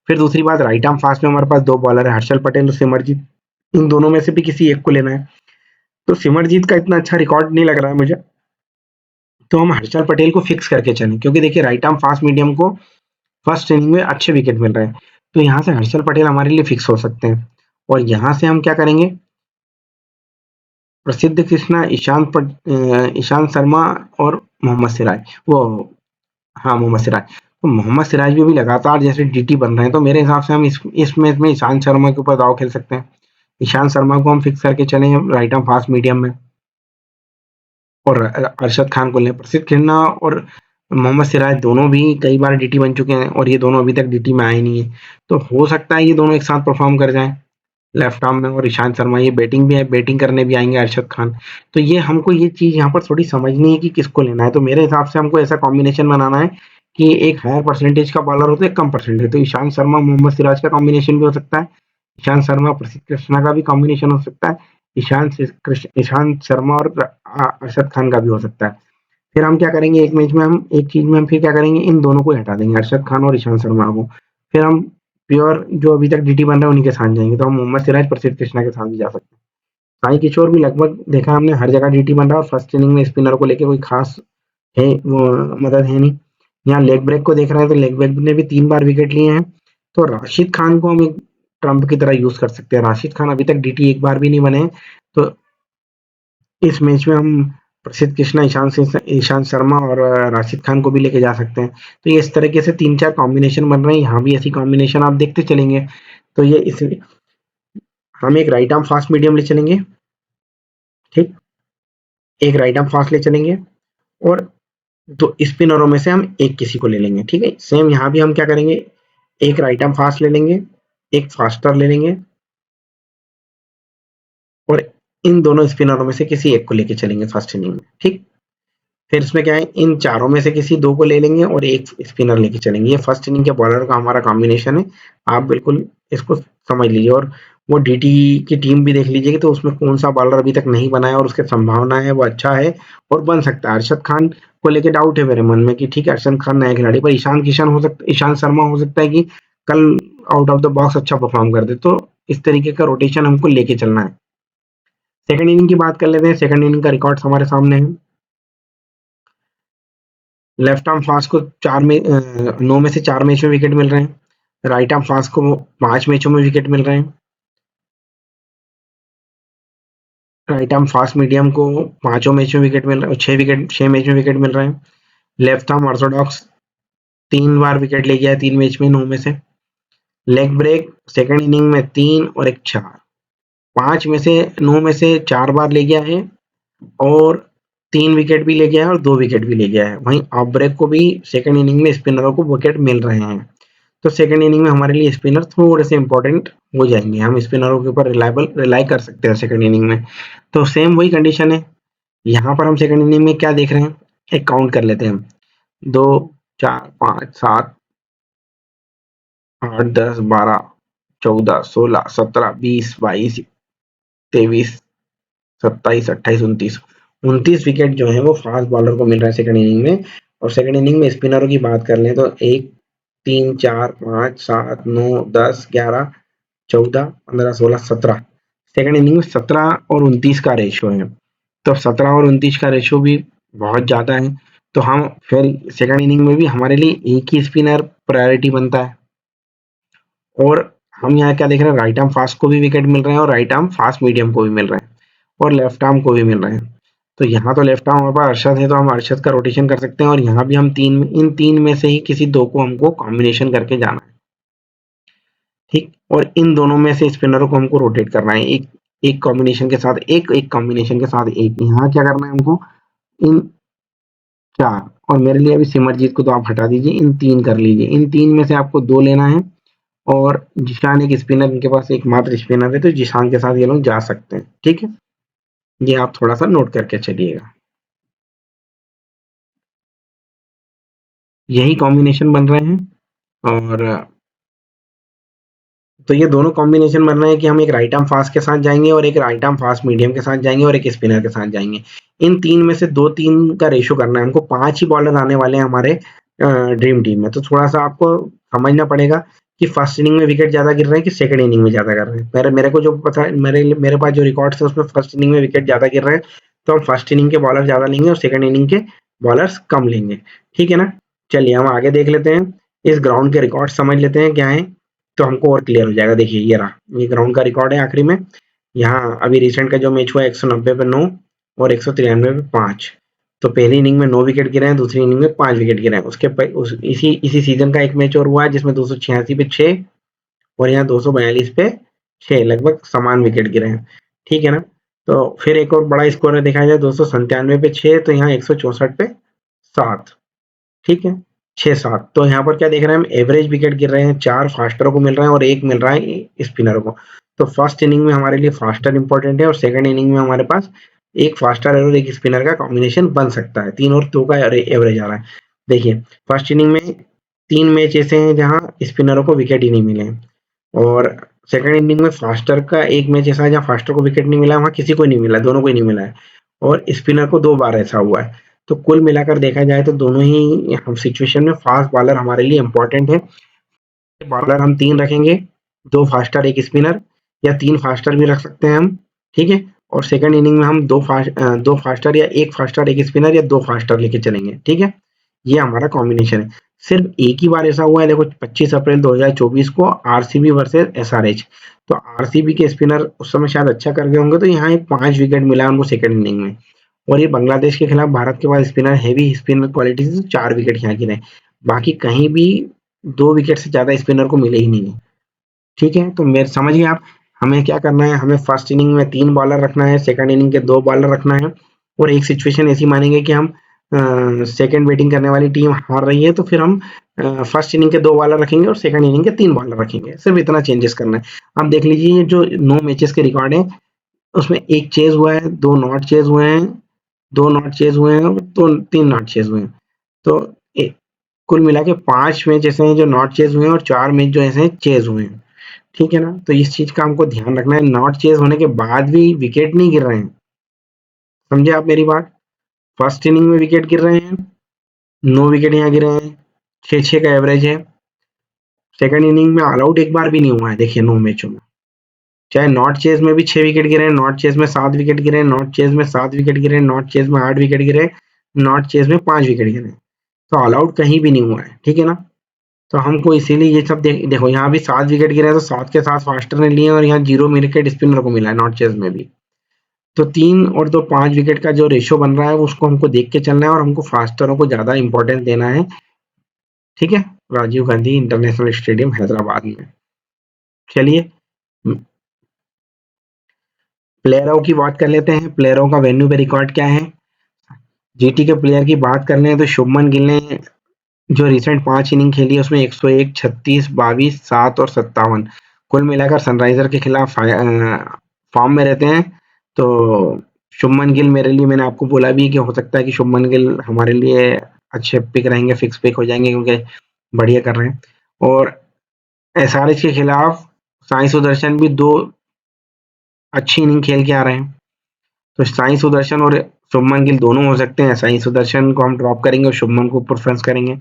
फिर दूसरी बात, राइट आर्म फास्ट में हमारे पास 2 बॉलर है, हर्षल पटेल और सिमरजीत। इन दोनों में से भी किसी एक को लेना है। तो सिमरजीत का इतना अच्छा रिकॉर्ड नहीं लग रहा है मुझे, तो हम हर्षल पटेल को फिक्स करके चलें, क्योंकि देखिए राइट आर्म फास्ट मीडियम को फर्स्ट इनिंग में अच्छे विकेट मिल रहे हैं, तो यहाँ से हर्षल पटेल हमारे लिए फिक्स हो सकते हैं। और यहाँ से हम क्या करेंगे, प्रसिद्ध कृष्णा, ईशांत शर्मा और मोहम्मद सिराज, वो हाँ, मोहम्मद सिराज। तो मोहम्मद सिराज भी लगातार जैसे डीटी बन रहे हैं, तो मेरे हिसाब से हम इस मैच में ईशांत शर्मा के ऊपर दाव खेल सकते हैं। ईशांत शर्मा को हम फिक्स करके चले राइट आर्म फास्ट मीडियम में, और अरशद खान को लें। प्रसिद्ध कृष्णा और मोहम्मद सिराज दोनों भी कई बार डीटी बन चुके हैं, और ये दोनों अभी तक डीटी में आए नहीं है, तो हो सकता है ये दोनों एक साथ परफॉर्म कर जाएं लेफ्ट आर्म में। और ईशांत शर्मा ये बैटिंग करने भी आएंगे, अरशद खान। तो ये हमको ये चीज यहाँ पर थोड़ी समझनी है कि किसको लेना है। तो मेरे हिसाब से हमको ऐसा कॉम्बिनेशन बनाना है कि एक हायर परसेंटेज का बॉलर होता है, कम परसेंटेज, तो ईशांत शर्मा मोहम्मद सिराज का कॉम्बिनेशन भी हो सकता है, ईशांत शर्मा प्रसिद्ध कृष्णा का भी कॉम्बिनेशन हो सकता है, ईशांत शर्मा और अरशद खान का भी हो सकता है। फिर हम क्या करेंगे, एक चीज में हम फिर क्या करेंगे, इन दोनों को हटा देंगे, अरशद खान और ईशांत शर्मा को। फिर हम प्योर जो अभी तक डीटी बन रहा है उन्हीं के साथ जाएंगे, तो हम मोहम्मद सिराज प्रसिद्ध कृष्णा के साथ भी जा सकते हैं। साई किशोर भी लगभग देखा हमने हर जगह डीटी बन रहा है, और फर्स्ट इनिंग में स्पिनर को लेके कोई खास है वो मदद है नहीं। यहाँ लेग ब्रेक को देख रहे हैं तो लेग ब्रेक ने भी 3 बार विकेट लिए हैं। तो राशिद खान को हम एक ट्रम्प की तरह यूज कर सकते हैं। राशिद खान अभी तक डीटी एक बार भी नहीं बने हैं, तो इस मैच में हम प्रसिद्ध कृष्णा, ईशांत शर्मा और राशिद खान को भी लेके जा सकते हैं। तो ये इस तरीके से 3-4 कॉम्बिनेशन बन रहे हैं, यहाँ भी ऐसी कॉम्बिनेशन आप देखते चलेंगे। तो ये इस हम एक राइट आर्म फास्ट मीडियम ले चलेंगे, ठीक, एक राइट आर्म फास्ट ले चलेंगे, और 2 स्पिनरों में से हम एक किसी को ले लेंगे, ठीक है। सेम यहाँ भी हम क्या करेंगे, एक राइट आर्म फास्ट ले लेंगे, एक फास्टर ले लेंगे, और इन दोनों स्पिनरों में से किसी एक को लेके चलेंगे फर्स्ट इनिंग में, ठीक। फिर इसमें क्या है, इन चारों में से किसी 2 को ले लेंगे और एक स्पिनर लेके चलेंगे। ये फर्स्ट इनिंग के बॉलर का हमारा कॉम्बिनेशन है। आप बिल्कुल इसको समझ लीजिए, और वो डीटी की टीम भी देख लीजिए कि तो उसमें कौन-सा बॉलर अभी तक नहीं बना है और उसकी संभावना है वो अच्छा है और बन सकता है। अरशद खान को लेके डाउट है मेरे मन में कि ठीक है, अरशद खान नया खिलाड़ी, पर ईशांत शर्मा हो सकता है कि कल आउट ऑफ द बॉक्स अच्छा परफॉर्म कर दे। तो इस तरीके का रोटेशन हमको लेके चलना है। सेकंड इनिंग की बात कर लेते हैं। सेकंड इनिंग का रिकॉर्ड्स हमारे सामने है। लेफ्ट आर्म फास्ट को 9 में से 4 मैच में विकेट मिल रहे हैं। राइट आर्म फास्ट को 5 मैचों में विकेट मिल रहे हैं। राइट आर्म फास्ट मीडियम को 5 मैच में विकेट मिल रहे हैं, 6 मैच में विकेट मिल रहे हैं। लेफ्ट आर्म ऑर्थोडॉक्स 3 बार विकेट ले गया है 3 मैच में 9 में से। लेग ब्रेक सेकंड इनिंग में 3 और एक 4, 5 में से 9 में से 4 बार ले गया है, और 3 विकेट भी ले गया है और 2 विकेट भी ले गया है। वहीं ऑफ ब्रेक को भी सेकंड इनिंग में स्पिनरों को विकेट मिल रहे हैं। तो सेकंड इनिंग में हमारे लिए स्पिनर थोड़े से इंपॉर्टेंट हो जाएंगे। हम स्पिनरों के ऊपर रिलाई कर सकते हैं सेकंड इनिंग में। तो सेम वही कंडीशन है। यहाँ पर हम सेकंड इनिंग में क्या देख रहे हैं, एक काउंट कर लेते हैं हम। 2, 4, 5, 7, 8, 10, 12, 14, 16, 17, 20, 22, 23, 27, 28, 29 विकेट जो है वो फास्ट बॉलर को मिल रहा है सेकंड इनिंग में। और सेकंड इनिंग में स्पिनरों की बात कर लें तो 1, 3, 4, 5, 7, 9, 10, 11, 14, 15, 16, 17। सेकंड इनिंग में 17 और 29 का रेशियो है। तो 17 और 29 का रेशियो भी बहुत ज़्यादा है। तो हम फिर सेकंड इनिंग में भी हमारे लिए एक ही स्पिनर प्रायोरिटी बनता है। और हम यहाँ क्या देख रहे हैं, राइट आर्म फास्ट को भी विकेट मिल रहे हैं और राइट आर्म फास्ट मीडियम को भी मिल रहे हैं और लेफ्ट आर्म को भी मिल रहे हैं। तो यहाँ तो लेफ्ट आर्म हमारे पास अरशद है, तो हम अरशद का रोटेशन कर सकते हैं और यहाँ भी हम इन तीन में से ही किसी दो को हमको कॉम्बिनेशन करके जाना है। ठीक, और इन दोनों में से स्पिनरों को हमको रोटेट करना है, एक एक कॉम्बिनेशन के साथ एक कॉम्बिनेशन के साथ एक। यहाँ क्या करना है हमको, इन चार, और मेरे लिए अभी सिमरजीत को तो आप हटा दीजिए, इन तीन कर लीजिए। इन तीन में से आपको दो लेना है और जिशान एक स्पिनर, इनके पास एकमात्र स्पिनर है, तो जिशान के साथ ये लोग जा सकते हैं। ठीक है, ये आप थोड़ा सा नोट करके चलिएगा। यही कॉम्बिनेशन बन रहे हैं। और तो ये दोनों कॉम्बिनेशन बन रहे हैं कि हम एक राइट आर्म फास्ट के साथ जाएंगे और एक राइट आर्म फास्ट मीडियम के साथ जाएंगे और एक स्पिनर के साथ जाएंगे। इन तीन में से 2-3 का रेशियो करना है हमको। 5 ही बॉलर आने वाले हैं हमारे ड्रीम टीम में। तो थोड़ा सा आपको समझना पड़ेगा कि फर्स्ट इनिंग में विकेट ज्यादा गिर रहे हैं कि सेकंड इनिंग में ज्यादा गिर रहे हैं। मेरे को जो पता है, मेरे पास जो रिकॉर्ड है उसमें फर्स्ट इनिंग में विकेट ज्यादा गिर रहे हैं, तो हम फर्स्ट इनिंग के बॉलर ज्यादा लेंगे और सेकंड इनिंग के बॉलर्स कम लेंगे। ठीक है ना, चलिए हम आगे देख लेते हैं, इस ग्राउंड के रिकॉर्ड समझ लेते हैं क्या है, तो हमको और क्लियर हो जाएगा। देखिए ये रहा, ये ग्राउंड का रिकॉर्ड है आखिरी में। यहाँ अभी रिसेंट का जो मैच हुआ 190 पे 9 और 193 पे 5। तो पहली इनिंग में 9 विकेट गिरे हैं, दूसरी इनिंग में 5 विकेट गिरे हैं। इसी सीजन का एक मैच और हुआ है जिसमें 286 पे 6 और यहाँ 242 पे 6, लगभग समान विकेट गिरे हैं। ठीक है ना, तो फिर एक और बड़ा स्कोर देखा जाए 297 पे 6, तो यहाँ 164 पे 7। ठीक है, 6-7। तो यहाँ पर क्या देख रहे हैं हम, एवरेज विकेट गिर रहे हैं, 4 फास्टरों को मिल रहे हैं और 1 मिल रहा है स्पिनरों को। तो फर्स्ट इनिंग में हमारे लिए फास्टर इंपॉर्टेंट है और सेकंड इनिंग में हमारे पास एक फास्टर और एक स्पिनर का कॉम्बिनेशन बन सकता है। 3 और 2 का एवरेज आ रहा है। देखिए फर्स्ट इनिंग में 3 मैच ऐसे हैं जहां स्पिनरों को विकेट ही नहीं मिले हैं, और सेकंड इनिंग में फास्टर का एक मैच ऐसा है जहां फास्टर को विकेट नहीं मिला है, वहां किसी को नहीं मिला, दोनों को ही नहीं मिला है, और स्पिनर को 2 बार ऐसा हुआ है। तो कुल मिलाकर देखा जाए तो दोनों ही हम सिचुएशन में फास्ट बॉलर हमारे लिए इंपॉर्टेंट है। बॉलर हम 3 रखेंगे, 2 फास्टर 1 स्पिनर, या 3 फास्टर भी रख सकते हैं हम। ठीक है, और सेकंड इनिंग में हम 2 फास्टर या 1 फास्टर 1 स्पिनर या 2 फास्टर लेके चलेंगे। ठीक है, ये हमारा कॉम्बिनेशन है। सिर्फ एक ही बार ऐसा हुआ है, देखो 25 अप्रैल 2024 को आरसीबी वर्सेस एसआरएच। तो आरसीबी के स्पिनर उस समय शायद अच्छा कर गए होंगे, तो यहाँ एक 5 विकेट मिला उनको सेकंड इनिंग में। और ये बांग्लादेश के खिलाफ भारत के पास स्पिनर हैवी स्पिनर क्वालिटी से 4 विकेट यहाँ गिरे। बाकी कहीं भी 2 विकेट से ज्यादा स्पिनर को मिले ही नहीं है। ठीक है, तो मेरे समझिए आप, हमें क्या करना है, हमें फर्स्ट इनिंग में 3 बॉलर रखना है, सेकंड इनिंग के 2 बॉलर रखना है, और एक सिचुएशन ऐसी मानेंगे कि हम सेकंड बैटिंग करने वाली टीम हार रही है, तो फिर हम फर्स्ट इनिंग के 2 बॉलर रखेंगे और सेकंड इनिंग के 3 बॉलर रखेंगे। सिर्फ इतना चेंजेस करना है। आप देख लीजिए ये जो 9 मैचेस के रिकॉर्ड है, उसमें 1 चेज हुआ है, 2 नॉट चेज हुए हैं, 2 नॉट चेज हुए हैं, तो 3 नॉट चेज हुए हैं। तो कुल मिला के 5 मैच ऐसे हैं जो नॉट चेज हुए हैं और 4 मैच जो ऐसे चेज हुए हैं। ठीक है ना, तो इस चीज का हमको ध्यान रखना है, नॉट चेज होने के बाद भी विकेट नहीं गिर रहे हैं। समझे आप मेरी बात, फर्स्ट इनिंग में विकेट गिर रहे हैं, 9 विकेट यहाँ गिरे हैं, 6-6 का एवरेज है। सेकंड इनिंग में ऑल आउट एक बार भी नहीं हुआ है, देखिए 9 मैचों में। चाहे नॉट चेज में भी 6 विकेट गिरे हैं, नॉट चेज में 7 विकेट गिरे हैं, नॉट चेज में 7 विकेट गिरे हैं, नॉट चेज में 8 विकेट गिरे, नॉट चेज में 5 विकेट गिरे। तो ऑल आउट कहीं भी नहीं हुआ है। ठीक है ना, तो हमको इसीलिए ये सब देखो यहाँ भी 7 विकेट गिरे हैं, तो 7 के 7 फास्टर ने लिए और यहाँ 0 विकेट स्पिनर को मिला है नॉट चेज में भी। तो 3 और 2 5 विकेट का जो रेशियो बन रहा है उसको हमको देख के चलना है और हमको फास्टरों को ज्यादा इंपॉर्टेंस देना है। ठीक है, राजीव गांधी इंटरनेशनल स्टेडियम हैदराबाद में। चलिए प्लेयरों की बात कर लेते हैं, प्लेयरों का वेन्यू पे रिकॉर्ड क्या है। जीटी के प्लेयर की बात कर लें तो शुभमन गिल ने जो रिसेंट 5 इनिंग खेली है उसमें 101, 36, 22, 7 और 57 कुल मिलाकर सनराइजर के खिलाफ फॉर्म में रहते हैं। तो शुभमन गिल मेरे लिए, मैंने आपको बोला भी कि हो सकता है कि शुभमन गिल हमारे लिए अच्छे पिक रहेंगे, फिक्स पिक हो जाएंगे क्योंकि बढ़िया कर रहे हैं। और एसआरएच के खिलाफ साई सुदर्शन भी 2 अच्छी इनिंग खेल के आ रहे हैं। तो साई सुदर्शन और शुभमन गिल दोनों हो सकते हैं। साई सुदर्शन को हम ड्रॉप करेंगे और शुभमन को प्रेफरेंस करेंगे।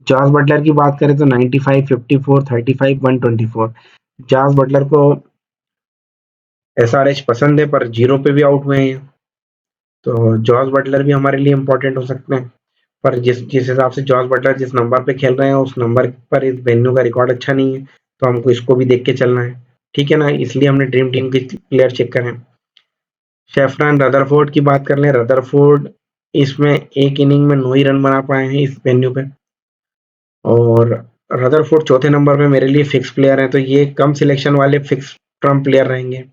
जॉस बटलर की बात करें तो 95, 54, 35, 124। जॉस बटलर को एसआरएच पसंद है पर 0 पे भी आउट हुए हैं, तो जॉस बटलर भी हमारे लिए इंपॉर्टेंट हो सकते हैं। पर जिस जिस हिसाब से जॉस बटलर जिस नंबर पे खेल रहे हैं उस नंबर पर इस वेन्यू का रिकॉर्ड अच्छा नहीं है, तो हमको इसको भी देख के चलना है, ठीक है ना, इसलिए हमने ड्रीम टीम के प्लेयर चेक करें। शेफरन रदरफोर्ड की बात कर लें, रदरफोर्ड इसमें एक इनिंग में 9 ही रन बना पाए हैं इस वेन्यू पे, और रदरफोर्ड चौथे नंबर पे मेरे लिए फिक्स प्लेयर हैं, तो ये कम सिलेक्शन वाले फिक्स टर्म प्लेयर रहेंगे।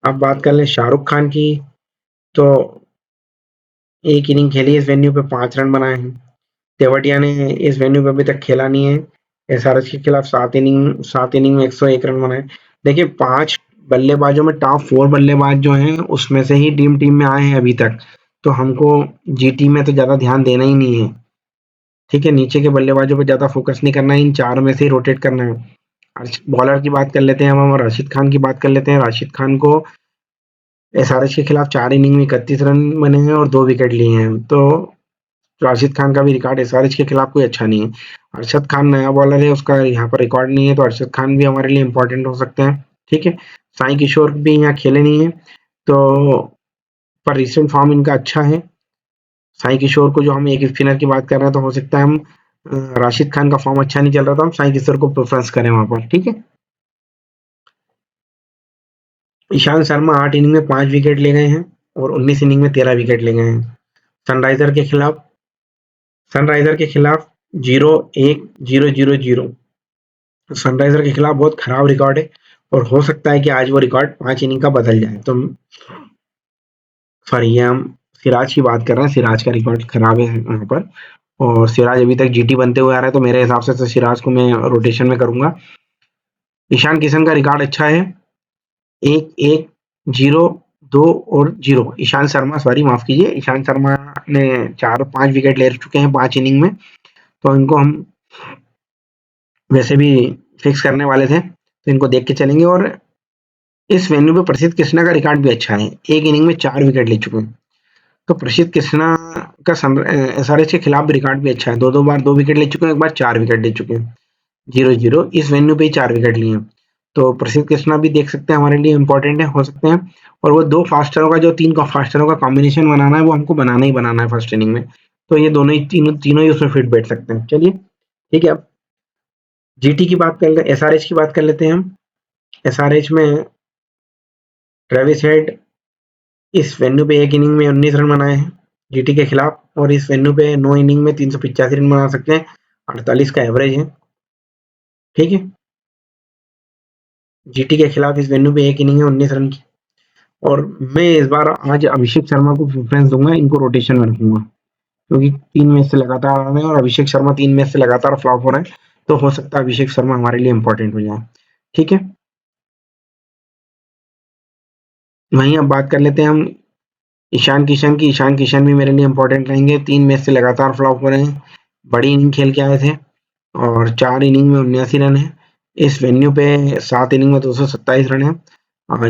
अब बात कर लें शाहरुख खान की, तो एक इनिंग खेली इस वेन्यू पे 5 रन बनाए हैं। तेवतिया ने इस वेन्यू पे अभी तक खेला नहीं है, एसआरएच के खिलाफ 7 इनिंग में 101 रन बनाए। देखिए 5 बल्लेबाजों में टॉप 4 बल्लेबाज जो हैं उसमें से ही ड्रीम टीम में आए हैं अभी तक, तो हमको जीटी में तो ज़्यादा ध्यान देना ही नहीं है, ठीक है, नीचे के बल्लेबाजों पे ज़्यादा फोकस नहीं करना है, इन 4 में से ही रोटेट करना है। बॉलर की बात कर लेते हैं हम राशिद खान की बात कर लेते हैं। राशिद खान को एसआरएच के खिलाफ 4 इनिंग में 31 रन बने हैं और 2 विकेट लिए हैं, तो राशिद खान का भी रिकॉर्ड एसआरएच के खिलाफ कोई अच्छा नहीं है। अरशद खान नया बॉलर है, उसका यहाँ पर रिकॉर्ड नहीं है, तो अरशद खान भी हमारे लिए इंपॉर्टेंट हो सकते हैं, ठीक है। साई किशोर भी यहाँ खेले नहीं है, तो पर रिसेंट फॉर्म इनका अच्छा है। साई किशोर को जो हम एक स्पिनर की बात कर रहे हैं, तो हो सकता है हम राशिद खान का फॉर्म अच्छा नहीं चल रहा, तो हम साई किशोर को प्रेफरेंस करें वहां पर, ठीक है। ईशांत शर्मा 8 इनिंग में 5 विकेट ले गए हैं और 19 इनिंग में 13 विकेट ले गए हैं। सनराइजर के खिलाफ सनराइजर के खिलाफ 0-1-0-0-0 सनराइजर के खिलाफ बहुत खराब रिकॉर्ड है, और हो सकता है कि आज वो रिकॉर्ड 5 इनिंग का बदल जाए। तो सॉरी, ये हम सिराज की बात कर रहे हैं, सिराज का रिकॉर्ड खराब है यहाँ पर, और सिराज अभी तक जीटी बनते हुए आ रहा है, तो मेरे हिसाब से तो सिराज को मैं रोटेशन में करूंगा। ईशान किशन का रिकॉर्ड अच्छा है, 1-1-0-2 और 0। ईशांत शर्मा, सॉरी माफ कीजिए, ईशांत शर्मा ने 4-5 विकेट ले चुके हैं 5 इनिंग में, तो इनको हम वैसे भी फिक्स करने वाले थे, तो इनको देख के चलेंगे। और इस वेन्यू पे प्रसिद्ध कृष्णा का रिकॉर्ड भी अच्छा है, एक इनिंग में 4 विकेट ले चुके हैं, तो प्रसिद्ध कृष्णा का एसआरएच के खिलाफ भी रिकॉर्ड भी अच्छा है, दो बार 2 विकेट ले चुके हैं, एक बार 4 विकेट ले चुके हैं, 0-0 इस वेन्यू पे ही 4 विकेट लिए हैं, तो प्रसिद्ध कृष्णा भी देख सकते हैं, हमारे लिए इंपॉर्टेंट है, हो सकते हैं। और वो 2 फास्टरों का जो 3 का फास्टरों का कॉम्बिनेशन बनाना है, वो हमको बनाना ही बनाना है फर्स्ट इनिंग में, तो ये दोनों ही तीनों ही उसमें फिट बैठ सकते हैं। चलिए ठीक है, अब जीटी की बात कर ले, एसआरएच की बात कर लेते हैं हम। एसआरएच में ट्रेविस हेड इस वेन्यू पे एक इनिंग में 19 रन बनाए हैं जीटी के खिलाफ, और इस वेन्यू पे 9 इनिंग में 385 रन बना सकते हैं, 48 का एवरेज है, ठीक है। जीटी के खिलाफ इस वेन्यू पे एक इनिंग है 19 रन की, और मैं इस बार आज अभिषेक शर्मा को प्रेफरेंस दूंगा, इनको रोटेशन में रखूंगा, क्योंकि 3 मैच से लगातार आ रहे हैं और अभिषेक शर्मा 3 मैच से लगातार फ्लॉप हो रहे हैं, तो हो सकता है अभिषेक शर्मा हमारे लिए इंपॉर्टेंट हो जाए, ठीक है। वहीं अब बात कर लेते हैं हम ईशान किशन की। ईशान किशन भी मेरे लिए इंपॉर्टेंट रहेंगे, 3 मैच से लगातार फ्लॉप हो रहे हैं, बड़ी इनिंग खेल के आए थे और 4 इनिंग में 79 रन है, इस वेन्यू पे 7 इनिंग में 227 रन है,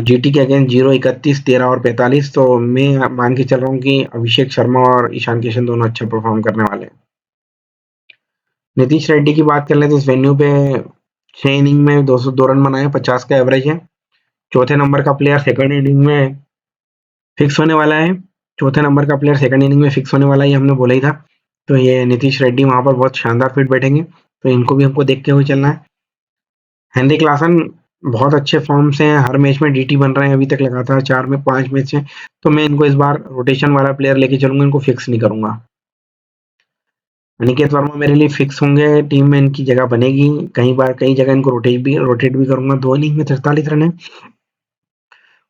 जीटी के अगेंस्ट 0-31, 13 और 45, तो मैं मान के चल रहा हूँ कि अभिषेक शर्मा और ईशान किशन दोनों अच्छा परफॉर्म करने वाले हैं। नीतीश रेड्डी की बात कर लें तो इस वेन्यू पे 6 इनिंग में 202 रन बनाए, 50 का एवरेज है, चौथे नंबर का प्लेयर सेकंड इनिंग में फिक्स होने वाला है, चौथे नंबर का प्लेयर सेकंड इनिंग में फिक्स होने वाला है, ये हमने बोला ही था, तो ये नीतीश रेड्डी वहां पर बहुत शानदार फिट बैठेंगे, तो इनको भी हमको देखते हुए चलना है। हेनरी क्लासन बहुत अच्छे फॉर्म से हैं, हर मैच में डीटी बन रहे हैं अभी तक लगातार 4 में 5 मैच से, तो मैं इनको इस बार रोटेशन वाला प्लेयर लेके चलूंगा, इनको फिक्स नहीं करूंगा। अनिकेत वर्मा मेरे लिए फिक्स होंगे, टीम में इनकी जगह बनेगी, कई जगह इनको रोटेट भी करूंगा, 2 इनिंग में 43 रन है,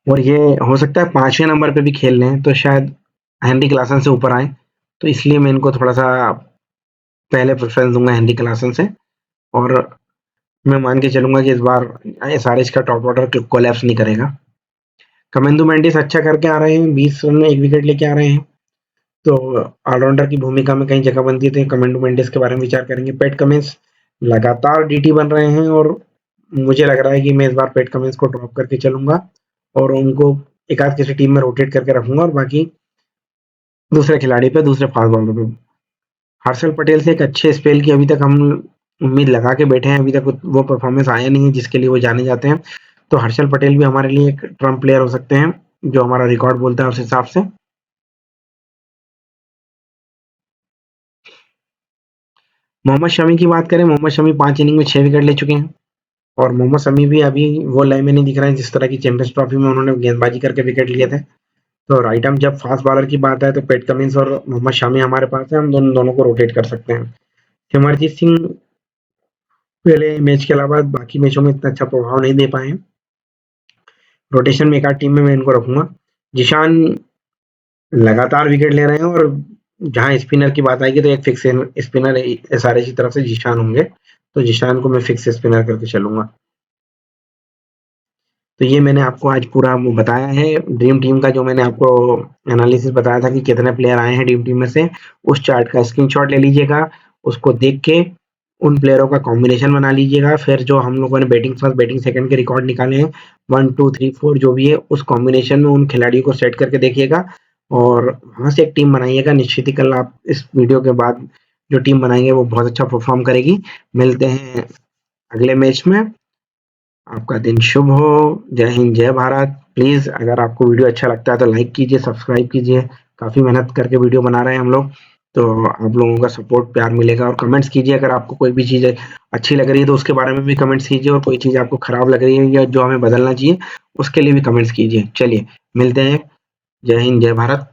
और ये हो सकता है 5वें नंबर पे भी खेल रहे हैं, तो शायद हेनरी क्लासन से ऊपर आए, तो इसलिए मैं इनको थोड़ा सा पहले प्रेफरेंस दूंगा हेनरी क्लासन से, और मैं मान के चलूंगा कि इस बार एसआरएच का टॉप ऑर्डर कोलैप्स नहीं करेगा। कमेंदू मेंडिस अच्छा करके आ रहे हैं, 20 रन में 1 विकेट लेके आ रहे हैं, तो ऑलराउंडर की भूमिका में कहीं जगह बनती है, तो कमेंडो मेंडिस के बारे में विचार करेंगे। पैट कमिंस लगातार डीटी बन रहे हैं, और मुझे लग रहा है कि मैं इस बार पैट कमिंस को ड्रॉप करके चलूंगा, और उनको एक आध किसी टीम में रोटेट करके रखूंगा, और बाकी दूसरे खिलाड़ी पे, दूसरे फास्ट बॉलर पे हर्षल पटेल से एक अच्छे स्पेल की अभी तक हम उम्मीद लगा के बैठे हैं, अभी तक वो परफॉर्मेंस आया नहीं है जिसके लिए वो जाने जाते हैं। तो हर्षल पटेल भी हमारे लिए एक ट्रम्प प्लेयर हो सकते हैं, जो हमारा रिकॉर्ड बोलता है उस हिसाब से। मोहम्मद शमी की बात करें, मोहम्मद शमी 5 इनिंग में 6 विकेट ले चुके हैं और मोहम्मद शमी भी अभी वो लय में नहीं दिख रहे हैं जिस तरह की चैंपियंस ट्रॉफी में उन्होंने गेंदबाजी करके विकेट लिए थे। तो राइट आर्म जब फास्ट बॉलर की बात है तो पैट कमिंस और मोहम्मद शमी हमारे पास है, हम दोनों को रोटेट कर सकते हैं। सिमरजीत सिंह पहले मैच के अलावा बाकी मैचों में इतना अच्छा प्रभाव नहीं दे पाए हैं। रोटेशन में एक आध टीम में मैं इनको रखूंगा। जिशान लगातार विकेट ले रहे हैं और जहां स्पिनर की बात आएगी तो एक फिक्स स्पिनर एसआरएच की तरफ से जिशान होंगे, तो जिशान को मैं फिक्स स्पिनर करके चलूंगा। तो ये मैंने आपको आज पूरा वो बताया है ड्रीम टीम का, जो मैंने आपको एनालिसिस बताया था कि कितने प्लेयर आए हैं ड्रीम टीम में से। उस चार्ट का स्क्रीनशॉट ले लीजिएगा, उसको देख के उन प्लेयरों का कॉम्बिनेशन बना लीजिएगा। फिर जो हम लोगों ने बैटिंग फर्स्ट बैटिंग सेकंड के रिकॉर्ड निकाले हैं 1 2 3 4 जो भी है, उस कॉम्बिनेशन में उन खिलाड़ियों को सेट करके देखिएगा और वहां से एक टीम बनाइएगा। निश्चित ही कल आप इस वीडियो के बाद जो टीम बनाएंगे वो बहुत अच्छा परफॉर्म करेगी। मिलते हैं अगले मैच में। आपका दिन शुभ हो। जय हिंद, जय भारत। प्लीज़ अगर आपको वीडियो अच्छा लगता है तो लाइक कीजिए, सब्सक्राइब कीजिए। काफ़ी मेहनत करके वीडियो बना रहे हैं हम लोग, तो आप लोगों का सपोर्ट प्यार मिलेगा। और कमेंट्स कीजिए, अगर आपको कोई भी चीज़ अच्छी लग रही है तो उसके बारे में भी कमेंट्स कीजिए, और कोई चीज़ आपको खराब लग रही है या जो हमें बदलना चाहिए उसके लिए भी कमेंट्स कीजिए। चलिए मिलते हैं। जय हिंद, जय भारत।